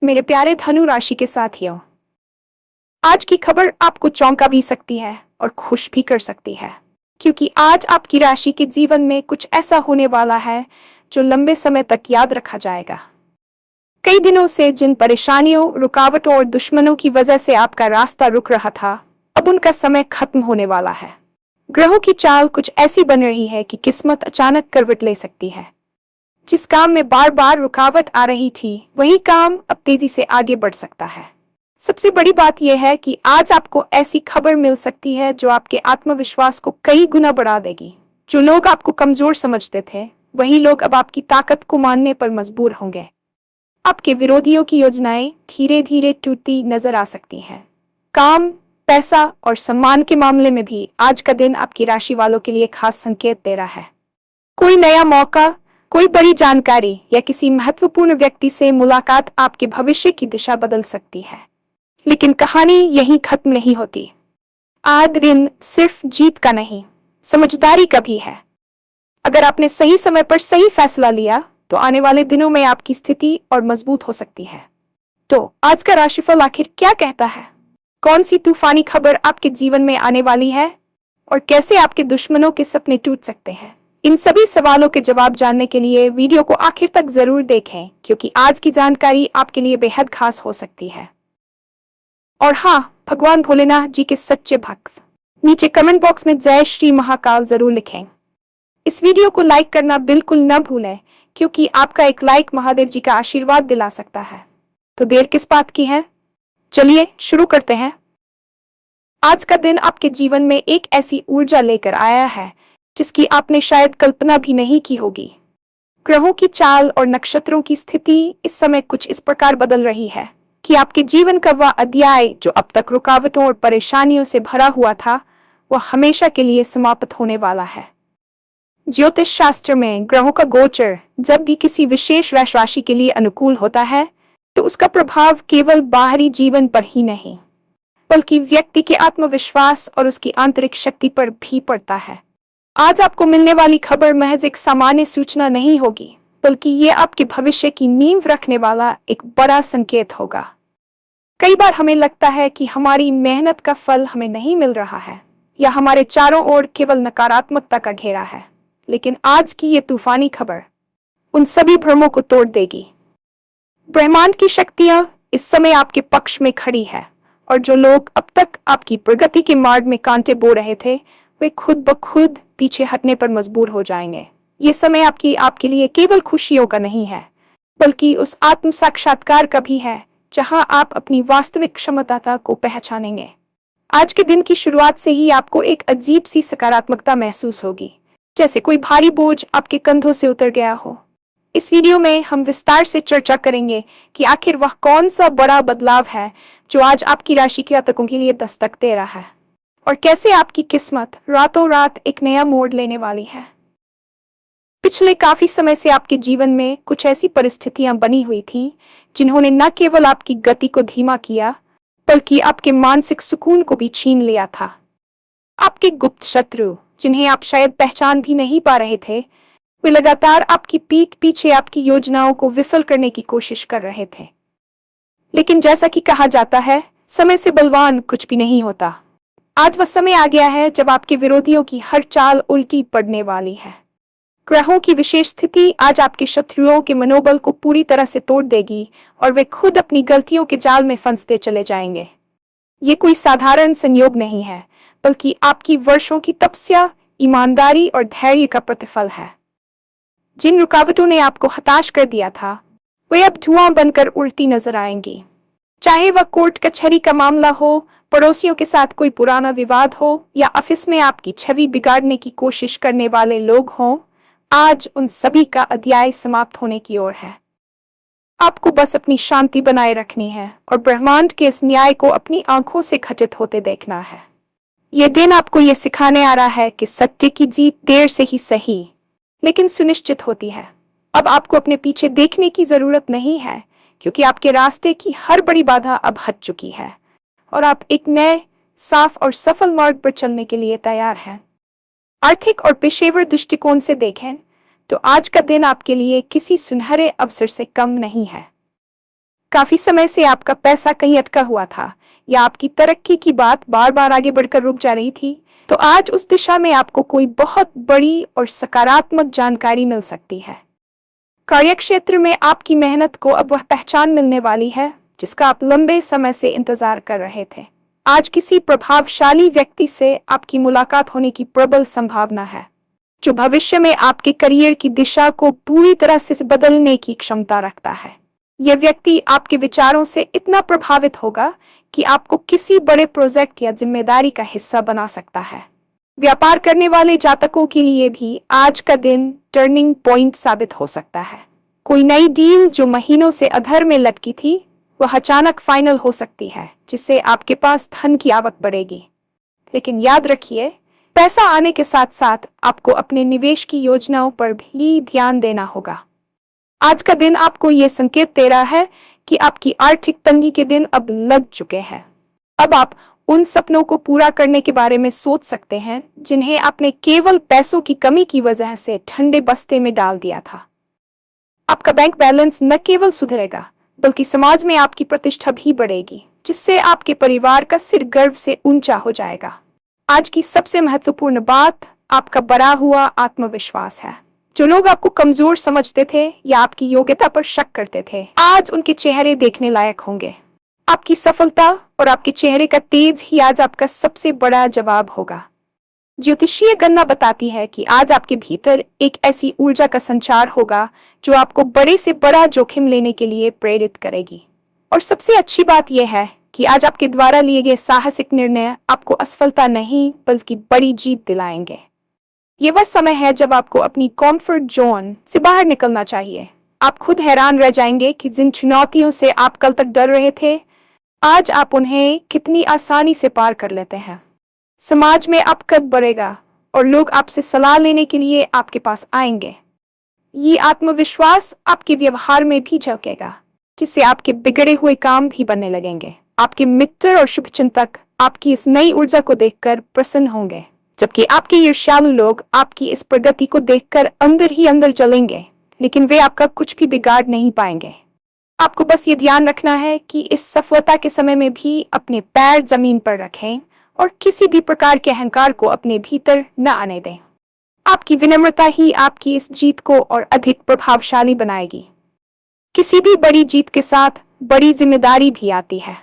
मेरे प्यारे धनु राशि के साथियों, आज की खबर आपको चौंका भी सकती है और खुश भी कर सकती है, क्योंकि आज आपकी राशि के जीवन में कुछ ऐसा होने वाला है जो लंबे समय तक याद रखा जाएगा। कई दिनों से जिन परेशानियों, रुकावटों और दुश्मनों की वजह से आपका रास्ता रुक रहा था, अब उनका समय खत्म होने वाला है। ग्रहों की चाल कुछ ऐसी बन रही है कि किस्मत अचानक करवट ले सकती है। जिस काम में बार बार रुकावट आ रही थी, वही काम अब तेजी से आगे बढ़ सकता है। सबसे बड़ी बात यह है कि आज आपको ऐसी खबर मिल सकती है जो आपके आत्मविश्वास को कई गुना बढ़ा देगी। जो लोग आपको कमजोर समझते थे, वही लोग अब आपकी ताकत को मानने पर मजबूर होंगे। आपके विरोधियों की योजनाएं धीरे धीरे टूटती नजर आ सकती हैं। काम, पैसा और सम्मान के मामले में भी आज का दिन आपकी राशि वालों के लिए खास संकेत दे रहा है। कोई नया मौका, कोई बड़ी जानकारी या किसी महत्वपूर्ण व्यक्ति से मुलाकात आपके भविष्य की दिशा बदल सकती है। लेकिन कहानी यहीं खत्म नहीं होती। आज दिन सिर्फ जीत का नहीं, समझदारी का भी है। अगर आपने सही समय पर सही फैसला लिया, तो आने वाले दिनों में आपकी स्थिति और मजबूत हो सकती है। तो आज का राशिफल आखिर क्या कहता है? कौन सी तूफानी खबर आपके जीवन में आने वाली है? और कैसे आपके दुश्मनों के सपने टूट सकते हैं? इन सभी सवालों के जवाब जानने के लिए वीडियो को आखिर तक जरूर देखें, क्योंकि आज की जानकारी आपके लिए बेहद खास हो सकती है। और हाँ, भगवान भोलेनाथ जी के सच्चे भक्त नीचे कमेंट बॉक्स में जय श्री महाकाल जरूर लिखें। इस वीडियो को लाइक करना बिल्कुल न भूलें, क्योंकि आपका एक लाइक महादेव जी का आशीर्वाद दिला सकता है। तो देर किस बात की है, चलिए शुरू करते हैं। आज का दिन आपके जीवन में एक ऐसी ऊर्जा लेकर आया है जिसकी आपने शायद कल्पना भी नहीं की होगी। ग्रहों की चाल और नक्षत्रों की स्थिति इस समय कुछ इस प्रकार बदल रही है कि आपके जीवन का वह अध्याय जो अब तक रुकावटों और परेशानियों से भरा हुआ था, वह हमेशा के लिए समाप्त होने वाला है। ज्योतिष शास्त्र में ग्रहों का गोचर जब भी किसी विशेष राशि के लिए अनुकूल होता है, तो उसका प्रभाव केवल बाहरी जीवन पर ही नहीं, बल्कि व्यक्ति के आत्मविश्वास और उसकी आंतरिक शक्ति पर भी पड़ता है। आज आपको मिलने वाली खबर महज एक सामान्य सूचना नहीं होगी, बल्कि ये आपके भविष्य की नींव रखने वाला एक बड़ा संकेत होगा। कई बार हमें लगता है कि हमारी मेहनत का फल हमें नहीं मिल रहा है, या हमारे चारों ओर केवल नकारात्मकता का घेरा है। लेकिन आज की ये तूफानी खबर उन सभी भ्रमों को तोड़ देगी। ब्रह्मांड की शक्तियां इस समय आपके पक्ष में खड़ी है, और जो लोग अब तक आपकी प्रगति के मार्ग में कांटे बो रहे थे, वे खुद ब खुद पीछे हटने पर मजबूर हो जाएंगे। ये समय आपके लिए केवल खुशियों का नहीं है, बल्कि उस आत्म साक्षात्कार का भी है जहां आप अपनी वास्तविक क्षमता को पहचानेंगे। आज के दिन की शुरुआत से ही आपको एक अजीब सी सकारात्मकता महसूस होगी, जैसे कोई भारी बोझ आपके कंधों से उतर गया हो। इस वीडियो में हम विस्तार से चर्चा करेंगे कि आखिर वह कौन सा बड़ा बदलाव है जो आज आपकी राशि के जातकों के लिए दस्तक दे रहा है, और कैसे आपकी किस्मत रातों रात एक नया मोड़ लेने वाली है। पिछले काफी समय से आपके जीवन में कुछ ऐसी परिस्थितियां बनी हुई थी जिन्होंने न केवल आपकी गति को धीमा किया, बल्कि आपके मानसिक सुकून को भी छीन लिया था। आपके गुप्त शत्रु, जिन्हें आप शायद पहचान भी नहीं पा रहे थे, वे लगातार आपकी पीठ पीछे आपकी योजनाओं को विफल करने की कोशिश कर रहे थे। लेकिन जैसा कि कहा जाता है, समय से बलवान कुछ भी नहीं होता। आज वह समय आ गया है जब आपके विरोधियों की हर चाल उल्टी पड़ने वाली है। ग्रहों की विशेष स्थिति आज आपके शत्रुओं के मनोबल को पूरी तरह से तोड़ देगी, और वे खुद अपनी गलतियों के जाल में फंसते चले जाएंगे। ये कोई साधारण संयोग नहीं है, बल्कि आपकी वर्षों की तपस्या, ईमानदारी और धैर्य का प्रतिफल है। जिन रुकावटों ने आपको हताश कर दिया था, वे अब धुआं बनकर उड़ती नजर आएंगी। चाहे वह कोर्ट कचहरी का मामला हो, पड़ोसियों के साथ कोई पुराना विवाद हो, या ऑफिस में आपकी छवि बिगाड़ने की कोशिश करने वाले लोग हों, आज उन सभी का अध्याय समाप्त होने की ओर है। आपको बस अपनी शांति बनाए रखनी है और ब्रह्मांड के इस न्याय को अपनी आंखों से घटित होते देखना है। यह दिन आपको यह सिखाने आ रहा है कि सत्य की जीत देर से ही सही, लेकिन सुनिश्चित होती है। अब आपको अपने पीछे देखने की जरूरत नहीं है, क्योंकि आपके रास्ते की हर बड़ी बाधा अब हट चुकी है, और आप एक नए, साफ और सफल मार्ग पर चलने के लिए तैयार हैं। आर्थिक और पेशेवर दृष्टिकोण से देखें तो आज का दिन आपके लिए किसी सुनहरे अवसर से कम नहीं है। काफी समय से आपका पैसा कहीं अटका हुआ था या आपकी तरक्की की बात बार बार आगे बढ़कर रुक जा रही थी, तो आज उस दिशा में आपको कोई बहुत बड़ी और सकारात्मक जानकारी मिल सकती है। कार्यक्षेत्र में आपकी मेहनत को अब वह पहचान मिलने वाली है जिसका आप लंबे समय से इंतजार कर रहे थे। आज किसी प्रभावशाली व्यक्ति से आपकी मुलाकात होने की प्रबल संभावना है जो भविष्य में आपके करियर की दिशा को पूरी तरह से बदलने की क्षमता रखता है। यह व्यक्ति आपके विचारों से इतना प्रभावित होगा कि आपको किसी बड़े प्रोजेक्ट या जिम्मेदारी का हिस्सा बना सकता है। व्यापार करने वाले जातकों के लिए भी आज का दिन टर्निंग पॉइंट साबित हो सकता है। कोई नई डील जो महीनों से अधर में लटकी थी वह अचानक फाइनल हो सकती है जिससे आपके पास धन की आवक बढ़ेगी। लेकिन याद रखिए, पैसा आने के साथ साथ आपको अपने निवेश की योजनाओं पर भी ध्यान देना होगा। आज का दिन आपको ये संकेत दे रहा है कि आपकी आर्थिक तंगी के दिन अब लग चुके हैं। अब आप उन सपनों को पूरा करने के बारे में सोच सकते हैं जिन्हें आपने केवल पैसों की कमी की वजह से ठंडे बस्ते में डाल दिया था। आपका बैंक बैलेंस न केवल सुधरेगा बल्कि समाज में आपकी प्रतिष्ठा भी बढ़ेगी, जिससे आपके परिवार का सिर गर्व से ऊंचा हो जाएगा। आज की सबसे महत्वपूर्ण बात आपका बढ़ा हुआ आत्मविश्वास है। जो लोग आपको कमजोर समझते थे या आपकी योग्यता पर शक करते थे, आज उनके चेहरे देखने लायक होंगे। आपकी सफलता और आपके चेहरे का तेज ही आज आपका सबसे बड़ा जवाब होगा। ज्योतिषीय गणना बताती है कि आज आपके भीतर एक ऐसी ऊर्जा का संचार होगा जो आपको बड़े से बड़ा जोखिम लेने के लिए प्रेरित करेगी। और सबसे अच्छी बात यह है कि आज आपके द्वारा लिए गए साहसिक निर्णय आपको असफलता नहीं बल्कि बड़ी जीत दिलाएंगे। ये वह समय है जब आपको अपनी कंफर्ट जोन से बाहर निकलना चाहिए। आप खुद हैरान रह जाएंगे कि जिन चुनौतियों से आप कल तक डर रहे थे, आज आप उन्हें कितनी आसानी से पार कर लेते हैं। समाज में आप कद बढ़ेगा और लोग आपसे सलाह लेने के लिए आपके पास आएंगे। ये आत्मविश्वास आपके व्यवहार में भी झलकेगा, जिससे आपके बिगड़े हुए काम भी बनने लगेंगे। आपके मित्र और शुभचिंतक आपकी इस नई ऊर्जा को देखकर प्रसन्न होंगे, जबकि आपके ईर्ष्यालु लोग आपकी इस प्रगति को देखकर अंदर ही अंदर जलेंगे, लेकिन वे आपका कुछ भी बिगाड़ नहीं पाएंगे। आपको बस ये ध्यान रखना है कि इस सफलता के समय में भी अपने पैर जमीन पर रखें और किसी भी प्रकार के अहंकार को अपने भीतर न आने दें। आपकी विनम्रता ही आपकी इस जीत को और अधिक प्रभावशाली बनाएगी। किसी भी बड़ी जीत के साथ बड़ी जिम्मेदारी भी आती है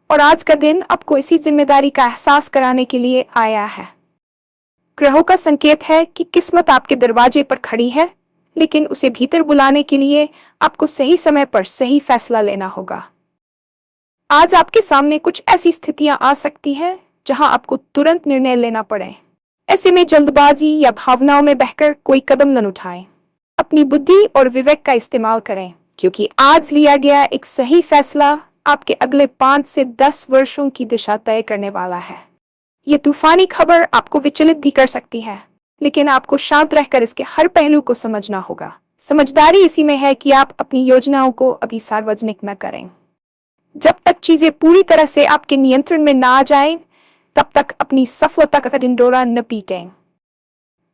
और आज का दिन आपको इसी जिम्मेदारी का एहसास कराने के लिए आया है। ग्रहों का संकेत है कि किस्मत आपके दरवाजे पर खड़ी है, लेकिन उसे भीतर बुलाने के लिए आपको सही समय पर सही फैसला लेना होगा। आज आपके सामने कुछ ऐसी स्थितियां आ सकती हैं जहां आपको तुरंत निर्णय लेना पड़े। ऐसे में जल्दबाजी या भावनाओं में बहकर कोई कदम न उठाएं। अपनी बुद्धि और विवेक का इस्तेमाल करें, क्योंकि आज लिया गया एक सही फैसला आपके अगले 5 से 10 वर्षों की दिशा तय करने वाला है। ये तूफानी खबर आपको विचलित भी कर सकती है, लेकिन आपको शांत रहकर इसके हर पहलू को समझना होगा। समझदारी इसी में है कि आप अपनी योजनाओं को अभी सार्वजनिक न करें। जब तक चीजें पूरी तरह से आपके नियंत्रण में ना आ जाएं, तब तक अपनी सफलता का ढिंढोरा न पीटें।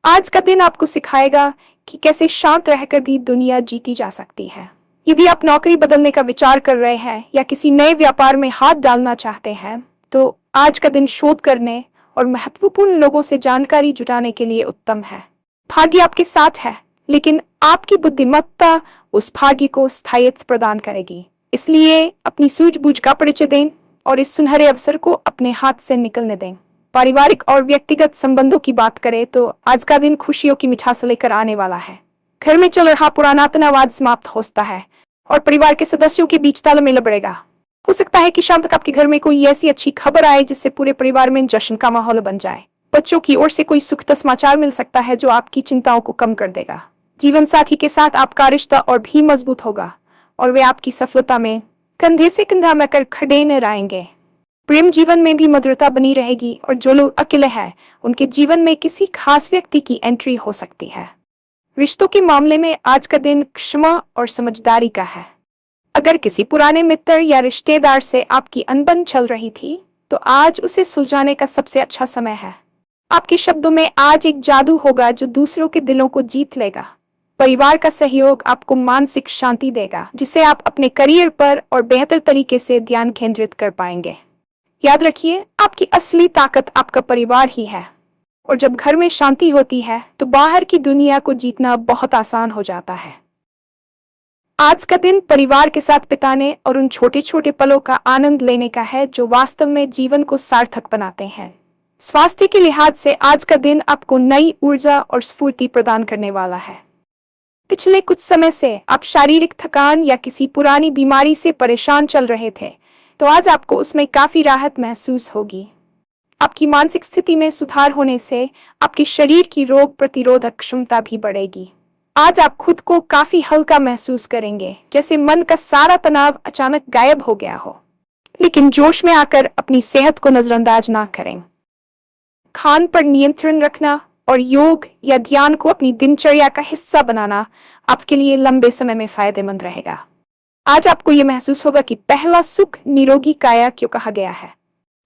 आज का दिन आपको सिखाएगा कि कैसे शांत रहकर भी दुनिया जीती जा सकती है। यदि आप नौकरी बदलने का विचार कर रहे हैं या किसी नए व्यापार में हाथ डालना चाहते हैं, तो आज का दिन शोध करने और महत्वपूर्ण लोगों से जानकारी जुटाने के लिए उत्तम है। भाग्य आपके साथ है, लेकिन आपकी बुद्धिमत्ता उस भाग्य को स्थायित्व प्रदान करेगी। इसलिए अपनी सूझबूझ का परिचय दें और इस सुनहरे अवसर को अपने हाथ से निकलने दें। पारिवारिक और व्यक्तिगत संबंधों की बात करें तो आज का दिन खुशियों की मिठास लेकर आने वाला है। घर में चल रहा पुराना तनाव समाप्त होता है और परिवार के सदस्यों के बीच तालमेल बढ़ेगा। हो सकता है कि शाम तक आपके घर में कोई ऐसी अच्छी खबर आए जिससे पूरे परिवार में जश्न का माहौल बन जाए। बच्चों की ओर से कोई सुखद समाचार मिल सकता है जो आपकी चिंताओं को कम कर देगा। जीवन साथी के साथ आपका रिश्ता और भी मजबूत होगा और वे आपकी सफलता में कंधे से कंधा मिलाकर खड़े न रहेंगे। प्रेम जीवन में भी मधुरता बनी रहेगी और जो लोग अकेले हैं उनके जीवन में किसी खास व्यक्ति की एंट्री हो सकती है। रिश्तों के मामले में आज का दिन क्षमा और समझदारी का है। अगर किसी पुराने मित्र या रिश्तेदार से आपकी अनबन चल रही थी, तो आज उसे सुलझाने का सबसे अच्छा समय है। आपके शब्दों में आज एक जादू होगा जो दूसरों के दिलों को जीत लेगा। परिवार का सहयोग आपको मानसिक शांति देगा, जिससे आप अपने करियर पर और बेहतर तरीके से ध्यान केंद्रित कर पाएंगे। याद रखिए, आपकी असली ताकत आपका परिवार ही है, और जब घर में शांति होती है तो बाहर की दुनिया को जीतना बहुत आसान हो जाता है। आज का दिन परिवार के साथ बिताने और उन छोटे छोटे पलों का आनंद लेने का है जो वास्तव में जीवन को सार्थक बनाते हैं। स्वास्थ्य के लिहाज से आज का दिन आपको नई ऊर्जा और स्फूर्ति प्रदान करने वाला है। पिछले कुछ समय से आप शारीरिक थकान या किसी पुरानी बीमारी से परेशान चल रहे थे, तो आज आपको उसमें काफी राहत महसूस होगी। आपकी मानसिक स्थिति में सुधार होने से आपके शरीर की रोग प्रतिरोधक क्षमता भी बढ़ेगी। आज आप खुद को काफी हल्का महसूस करेंगे, जैसे मन का सारा तनाव अचानक गायब हो गया हो। लेकिन जोश में आकर अपनी सेहत को नजरअंदाज ना करें। खान पर नियंत्रण रखना और योग या ध्यान को अपनी दिनचर्या का हिस्सा बनाना आपके लिए लंबे समय में फायदेमंद रहेगा। आज आपको यह महसूस होगा कि पहला सुख निरोगी काया क्यों कहा गया है।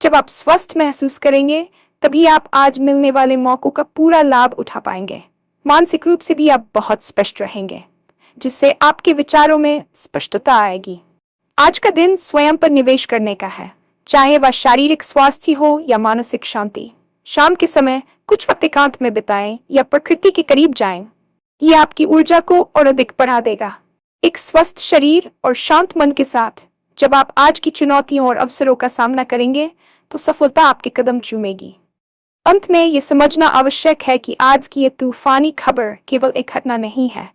जब आप स्वस्थ महसूस करेंगे, तभी आप आज मिलने वाले मौकों का पूरा लाभ उठा पाएंगे। मानसिक रूप से भी आप बहुत स्पष्ट रहेंगे, जिससे आपके विचारों में स्पष्टता आएगी। आज का दिन स्वयं पर निवेश करने का है, चाहे वह शारीरिक स्वास्थ्य हो या मानसिक शांति। शाम के समय कुछ वक्त एकांत में बिताएं या प्रकृति के करीब जाएं। ये आपकी ऊर्जा को और अधिक बढ़ा देगा। एक स्वस्थ शरीर और शांत मन के साथ जब आप आज की चुनौतियों और अवसरों का सामना करेंगे, तो सफलता आपके कदम चूमेगी। अंत में ये समझना आवश्यक है कि आज की ये तूफानी खबर केवल एक घटना नहीं है,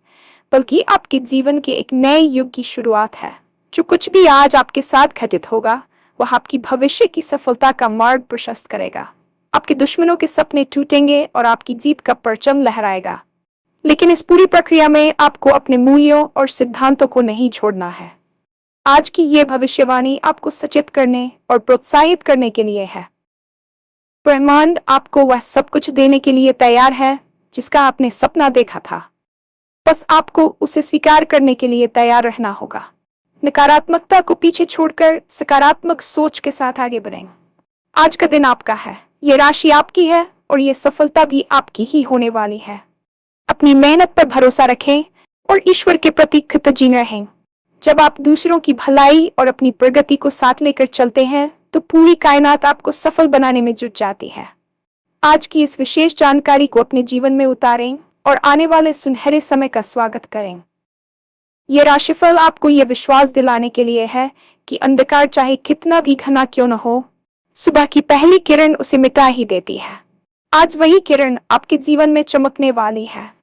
बल्कि आपके जीवन के एक नए युग की शुरुआत है। जो कुछ भी आज आपके साथ घटित होगा, वह आपकी भविष्य की सफलता का मार्ग प्रशस्त करेगा। आपके दुश्मनों के सपने टूटेंगे और आपकी जीत का परचम लहराएगा। लेकिन इस पूरी प्रक्रिया में आपको अपने मूल्यों और सिद्धांतों को नहीं छोड़ना है। आज की ये भविष्यवाणी आपको सचेत करने और प्रोत्साहित करने के लिए है। ब्रह्मांड आपको वह सब कुछ देने के लिए तैयार है जिसका आपने सपना देखा था। बस आपको उसे स्वीकार करने के लिए तैयार रहना होगा। नकारात्मकता को पीछे छोड़कर सकारात्मक सोच के साथ आगे बढ़ें। आज का दिन आपका है, ये राशि आपकी है और ये सफलता भी आपकी ही होने वाली है। अपनी मेहनत पर भरोसा रखें और ईश्वर के प्रति कृतज्ञ रहें। जब आप दूसरों की भलाई और अपनी प्रगति को साथ लेकर चलते हैं, तो पूरी कायनात आपको सफल बनाने में जुट जाती है। आज की इस विशेष जानकारी को अपने जीवन में उतारें और आने वाले सुनहरे समय का स्वागत करें। ये राशिफल आपको यह विश्वास दिलाने के लिए है कि अंधकार चाहे कितना भी घना क्यों न हो, सुबह की पहली किरण उसे मिटा ही देती है। आज वही किरण आपके जीवन में चमकने वाली है।